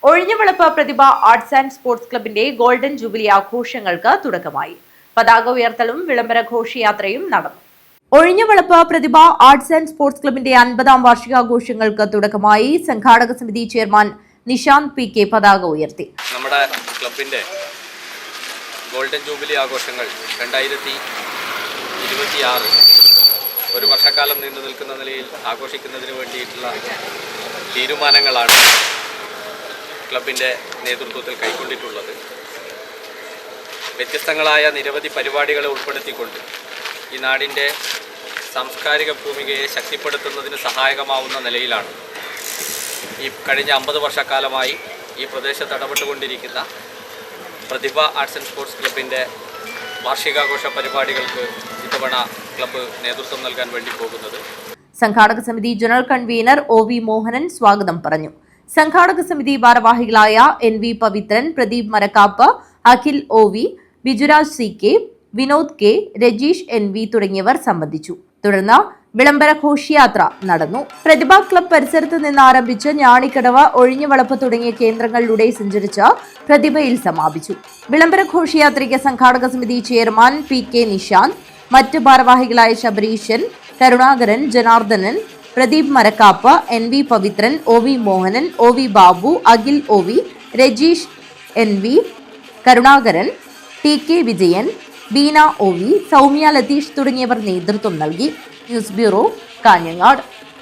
ഒഴിഞ്ഞുവിളപ്പ് Prathibha arts and sports ക്ലബിന്റെ golden jubilee ആഘോഷങ്ങൾക്ക് തുടക്കമായി. പതാക ഉയർത്തലും വിളംബര ഘോഷയാത്രയും നടന്നു. ഒഴിഞ്ഞുവിളപ്പ് പ്രതിഭ ആർട്സ് ആൻഡ് സ്പോർട്സ് ക്ലബിന്റെ 50-ാം വാർഷികാഘോഷങ്ങൾക്ക് തുടക്കമായി. സംഘാടക സമിതി ചെയർമാൻ നിശാന്ത് പി.കെ. പതാക ഉയർത്തി. നമ്മുടെ ക്ലബിന്റെ ഗോൾഡൻ ജൂബിലി ആഘോഷങ്ങൾ 2026 ഒരു വർഷക്കാലം നീണ്ടു നിൽക്കുന്ന നിലയിൽ ആഘോഷിക്കുന്നതിന് വേണ്ടിയിട്ടുള്ള തീരുമാനങ്ങളാണ് ക്ലബിൻ്റെ നേതൃത്വത്തിൽ കൈക്കൊണ്ടിട്ടുള്ളത്. വ്യത്യസ്തങ്ങളായ നിരവധി പരിപാടികളെ ഉൾപ്പെടുത്തിക്കൊണ്ട് ഈ നാടിൻ്റെ സാംസ്കാരിക ഭൂമികയെ ശക്തിപ്പെടുത്തുന്നതിന് സഹായകമാവുന്ന നിലയിലാണ് ഈ കഴിഞ്ഞ 50 വർഷക്കാലമായി ഈ പ്രദേശത്ത് ഇടപെട്ടുകൊണ്ടിരിക്കുന്ന പ്രതിഭ ആർട്സ് ആൻഡ് സ്പോർട്സ് ക്ലബിൻ്റെ വാർഷികാഘോഷ പരിപാടികൾക്ക് ഇത്തവണ ക്ലബ്ബ് നേതൃത്വം നൽകാൻ വേണ്ടി പോകുന്നത്. സംഘാടക സമിതി ജനറൽ കൺവീനർ ഒ.വി. മോഹനൻ സ്വാഗതം പറഞ്ഞു. സംഘാടക സമിതി ഭാരവാഹികളായ NV. Pavithran, Pradeep Marakkapp, Akhil OV., Bijuraj CK., Vinod K., Rajeesh NV. തുടങ്ങിയവർ സംബന്ധിച്ചു. തുടർന്ന് വിളംബര ഘോഷയാത്ര നടന്നു. പ്രതിഭ ക്ലബ് പരിസരത്ത് നിന്ന് ആരംഭിച്ച് ഞാണിക്കടവ്, ഒഴിഞ്ഞുവളപ്പ് തുടങ്ങിയ കേന്ദ്രങ്ങളിലൂടെ സഞ്ചരിച്ച പ്രതിഭയിൽ സമാപിച്ചു. വിളംബര ഘോഷയാത്രയ്ക്ക് സംഘാടക സമിതി ചെയർമാൻ പി.കെ. നിശാന്ത്, മറ്റ് ഭാരവാഹികളായ Sabareesan, Karunakaran, Janardhanan, Pradeep Marakkapp, NV. Pavithran, OV. Mohanan, OV. Babu, Akhil OV., Rajeesh NV., Karunakaran, TK. Vijayan, Beena OV., Soumya Latheesh തുടങ്ങിയവർ നേതൃത്വം നൽകി. News bureau, Kanhangad.